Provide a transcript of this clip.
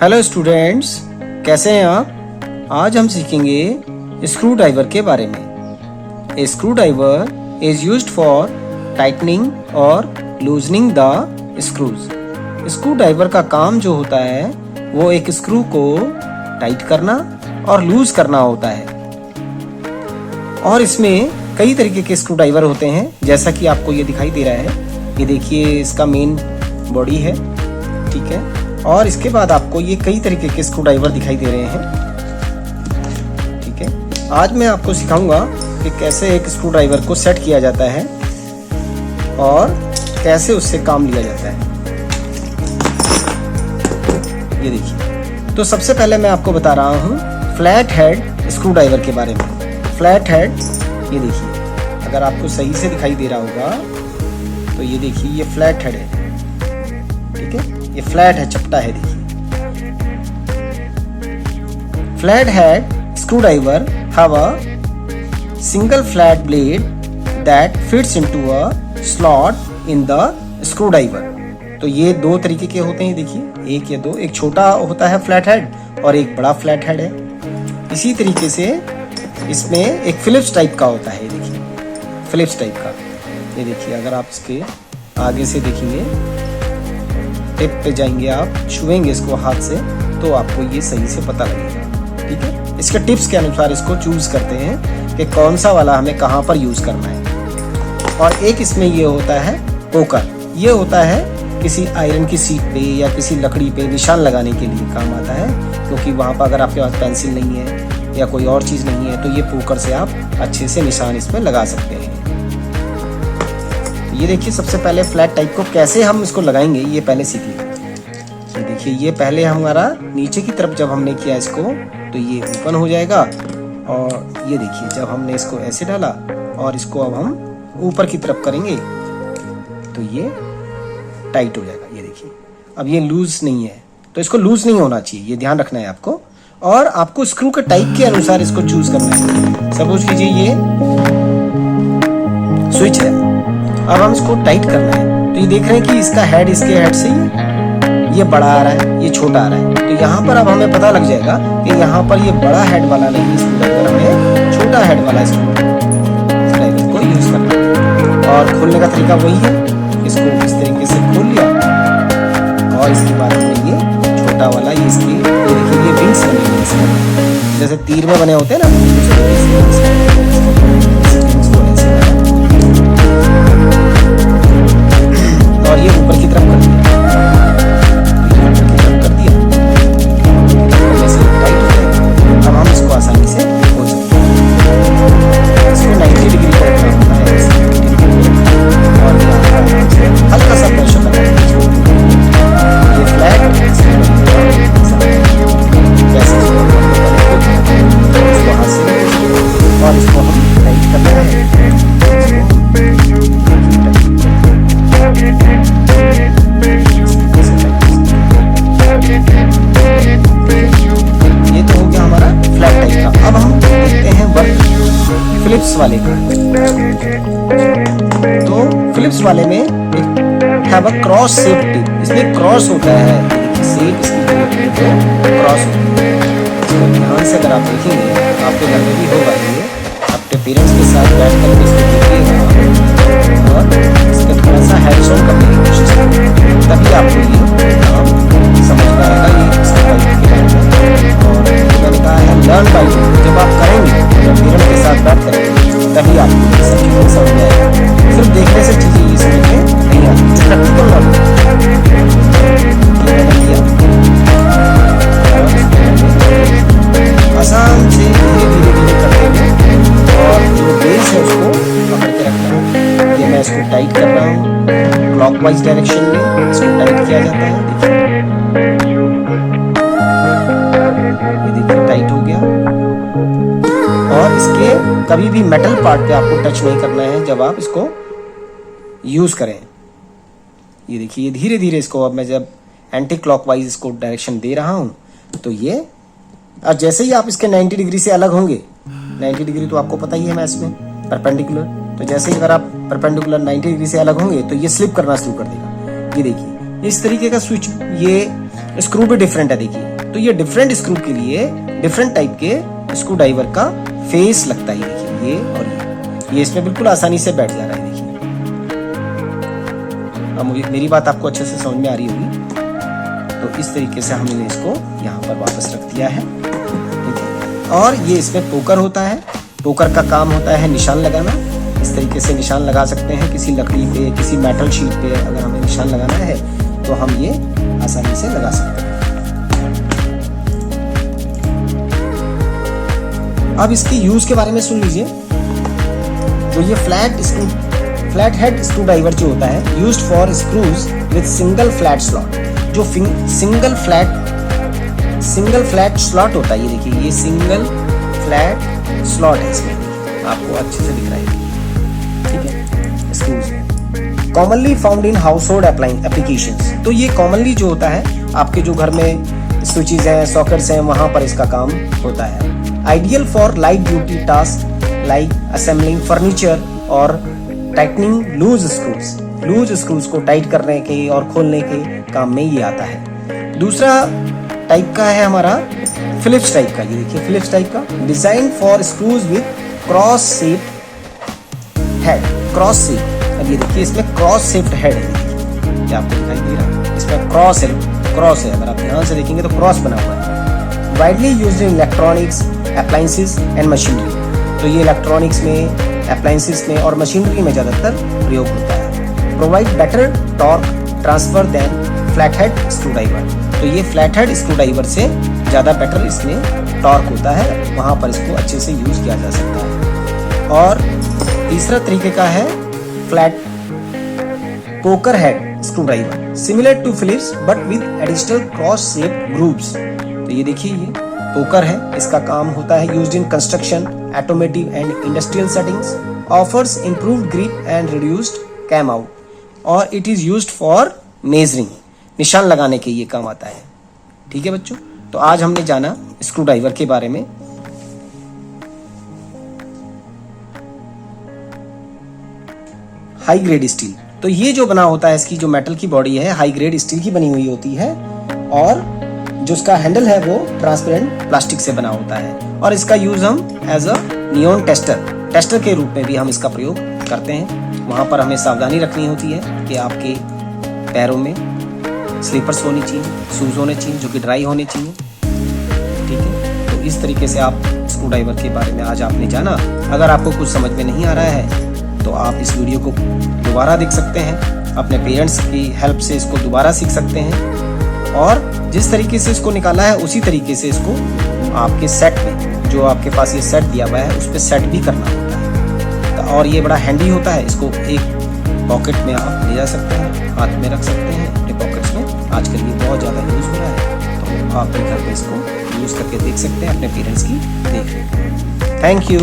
Hello students, कैसे हैं आप। आज हम सीखेंगे स्क्रू ड्राइवर के बारे में। A screwdriver is used for tightening और loosening the screws. Screwdriver का काम जो होता है वो एक स्क्रू को टाइट करना और लूज करना होता है। और इसमें कई तरीके के स्क्रू ड्राइवर होते हैं, जैसा कि आपको ये दिखाई दे रहा है। ये देखिए, इसका मेन बॉडी है, ठीक है। और इसके बाद आपको ये कई तरीके के स्क्रू ड्राइवर दिखाई दे रहे हैं, ठीक है। आज मैं आपको सिखाऊंगा कि कैसे एक स्क्रू ड्राइवर को सेट किया जाता है और कैसे उससे काम लिया जाता है। ये देखिए, तो सबसे पहले मैं आपको बता रहा हूँ फ्लैट हेड स्क्रू ड्राइवर के बारे में। फ्लैट हेड, ये देखिए, अगर आपको सही से दिखाई दे रहा होगा तो ये देखिए, ये फ्लैट हेड है, ठीक है। ये फ्लैट है, चपटा है, देखिए। Flat head screw driver have a single flat blade that fits into a slot in the screw driver. तो ये दो तरीके के होते हैं, देखिए, एक या दो। एक छोटा होता है फ्लैट हेड और एक बड़ा फ्लैट हेड है। इसी तरीके से इसमें एक फिलिप्स टाइप का होता है, ये देखिए, फिलिप्स टाइप का। ये देखिए, अगर आप इसके आगे से देखेंगे, टिप पे जाएंगे, आप छुएंगे इसको हाथ से, तो आपको ये सही से पता लगेगा, ठीक है। इसके टिप्स के अनुसार इसको चूज करते हैं कि कौन सा वाला हमें कहाँ पर यूज करना है। और एक इसमें ये होता है पोकर। ये होता है किसी आयरन की सीट पे या किसी लकड़ी पे निशान लगाने के लिए काम आता है, क्योंकि वहाँ पर अगर आपके पास पेंसिल नहीं है या कोई और चीज़ नहीं है तो ये पोकर से आप अच्छे से निशान इसमें लगा सकते हैं। ये देखिए, सबसे पहले फ्लैट टाइप को कैसे हम इसको लगाएंगे ये पहले सीख लीजिए। ये देखिए, ये पहले हमारा नीचे की तरफ जब हमने किया इसको तो ये ओपन हो जाएगा। और ये देखिए, जब हमने इसको ऐसे डाला और इसको अब हम ऊपर की तरफ करेंगे तो ये टाइट हो जाएगा। ये देखिए, अब ये लूज नहीं है, तो इसको लूज नहीं होना चाहिए, ये ध्यान रखना है आपको। और आपको स्क्रू के टाइप के अनुसार इसको चूज करना है। सपोज कीजिए ये स्विच है, अब हम इसको टाइट करना है। तो ये देख रहे हैं कि इसका हेड इसके हेड से ये बड़ा आ रहा है, ये छोटा आ रहा है। तो यहाँ पर अब हमें पता लग जाएगा कि यहाँ पर ये बड़ा हेड वाला नहीं स्क्रू ड्राइवर, हमें छोटा हेड वाला स्क्रू ड्राइवर को यूज करना है। और खोलने का तरीका वही है, इसको इस तरीके से खोल लिया और इसके बाद हमने ये छोटा वाला, ये इसकी, ये देखिए, ये विंग्स बने हुए हैं, जैसे तीर में बने होते हैं ना। और ये ऊपर की तरफ कर दिया, टाइट हो जाएगा। अब हम इसको आसानी से खोल सकते हैं। इसको 90 डिग्री पर रखना होता है और हल्का सा प्रेशर करना है। ये फ्लैट कैसे इसको हाथ से और इसको हम टाइट करना है। ये तो हो गया हमारा फ्लैट टाइप का। अब हम देखते हैं वर्क फिलिप्स वाले का। तो फिलिप्स वाले में have a cross shape tip. इसमें क्रॉस होता है, शेप इसकी क्रॉस होती है। इसको ध्यान से अगर आप देखेंगे, आपके घर में भी होगा, ये अपने पेरेंट्स के साथ बैठ कर इसको देखिएगा और इसका थोड़ा सा हैंड्स ऑन करने की कोशिश करें, तभी आपको ये काम समझ में आएगा। ये इसका टाइप के बारे में, और मैंने कहा है लर्न बाय डूइंग। जब आप करेंगे, जब पेरेंट्स के साथ बैठ करेंगे, तभी आपको ये सब चीज़ें समझ में आएगा। सिर्फ देखने से चीज़ें ये समझ में नहीं आती, प्रैक्टिकल नॉलेज आसान से धीरे धीरे करते हुए और जो बेस है उसको पकड़ के रखना है। ये मैं इसको टाइट कर रहा हूँ क्लॉकवाइज डायरेक्शन में, इसको टाइट किया जाता है। ये देखिए, टाइट हो गया। और इसके कभी भी मेटल पार्ट पे आपको टच नहीं करना है जब आप इसको यूज करें। ये देखिए, ये धीरे धीरे इसको, अब मैं जब एंटी क्लॉकवाइज इसको डायरेक्शन दे रहा हूँ तो ये, और जैसे ही आप इसके 90 डिग्री से अलग होंगे, 90 डिग्री तो आपको पता ही है मैथ्स में, परपेंडिकुलर, तो जैसे ही अगर आप परपेंडिकुलर 90 डिग्री से अलग होंगे तो ये स्लिप करना शुरू कर देगा। ये देखिए, इस तरीके का स्विच, ये स्क्रू भी डिफरेंट है, देखिए तो ये डिफरेंट स्क्रू के लिए डिफरेंट टाइप के स्क्रू ड्राइवर का फेस लगता है। देखिए ये और ये इसमें बिल्कुल आसानी से बैठ जा रहा है। देखिए अब मेरी बात आपको अच्छे से समझ में आ रही होगी। तो इस तरीके से हमने इसको यहाँ पर वापस रख दिया है। और ये इसमें पोकर होता है। पोकर का काम होता है निशान लगाना। इस तरीके से निशान लगा सकते हैं किसी लकड़ी पे, किसी मेटल शीट पे। अगर हमें निशान लगाना है तो हम ये आसानी से लगा सकते हैं। अब इसकी यूज के बारे में सुन लीजिए। तो ये फ्लैट हेड स्क्रू ड्राइवर जो होता है used for screws with single flat slot. जो सिंगल फ्लैट स्लॉट होता है, ये देखिए ये सिंगल फ्लैट स्लॉट है इसमें, आपको अच्छे से दिख रहा है। ठीक है, screws commonly found in household applications. तो ये कॉमनली जो होता है आपके जो घर में स्विचेस हैं, सॉकेट्स हैं, वहां पर इसका काम होता है। Ideal for light duty task like assembling furniture और टाइटनिंग लूज स्क्रूज को टाइट करने के और खोलने के काम में ये आता है। दूसरा टाइप का है हमारा फिलिप्स टाइप का। ये देखिए फिलिप्स टाइप का, design for screws with cross shaped head. Cross shape, अब ये देखिए इसमें क्रॉस शेप्ड हेड है। क्या आपको दिखाई दे रहा है? इसमें क्रॉस है। अगर आप ध्यान से देखेंगे तो क्रॉस बना हुआ है। Widely used in electronics, appliances and machinery. तो ये इलेक्ट्रॉनिक्स में, अप्लायंसेस में और मशीनरी में ज्यादातर प्रयोग होता है। Provide better torque transfer than flat head screwdriver. तो ये फ्लैट हेड स्क्रू ड्राइवर से ज़्यादा बेटर इसमें टॉर्क होता है, वहाँ पर इसको अच्छे से यूज़ किया जा सकता है। और तीसरा तरीके का है flat poker head screwdriver, similar to Philips but with additional cross shape grooves. तो ये देखिए ये पोकर है, इसका काम होता है used in construction, automotive and industrial settings, offers improved grip and reduced cam out, और it is used for measuring. निशान लगाने के ये काम आता है। ठीक है बच्चों, तो आज हमने जाना स्क्रू ड्राइवर के बारे में। हाई ग्रेड स्टील, तो ये जो बना होता है, इसकी जो मेटल की बॉडी है हाई ग्रेड स्टील की बनी हुई होती है, और जो उसका हैंडल है वो ट्रांसपेरेंट प्लास्टिक से बना होता है। और इसका यूज हम एज अ नियॉन टेस्टर के रूप में भी हम इसका प्रयोग करते हैं। वहां पर हमें सावधानी रखनी होती है कि आपके पैरों में स्लीपर्स होनी चाहिए, शूज होने चाहिए जो कि ड्राई होने चाहिए। ठीक है, तो इस तरीके से आप स्क्रू ड्राइवर के बारे में आज आपने जाना। अगर आपको कुछ समझ में नहीं आ रहा है तो आप इस वीडियो को दोबारा देख सकते हैं, अपने पेरेंट्स की हेल्प से इसको दोबारा सीख सकते हैं, और जिस तरीके से इसको निकाला है उसी तरीके से इसको आपके सेट में, जो आपके पास ये सेट दिया हुआ है उस पर सेट भी करना होता है। और ये बड़ा हैंडी होता है, इसको एक पॉकेट में आप ले जा सकते हैं, हाथ में रख सकते हैं अपने पॉकेट्स में। आजकल ये बहुत ज़्यादा यूज़ हो रहा है, तो आप अपने घर पे इसको यूज़ करके देख सकते हैं, अपने पेरेंट्स की देख रेख। Thank you.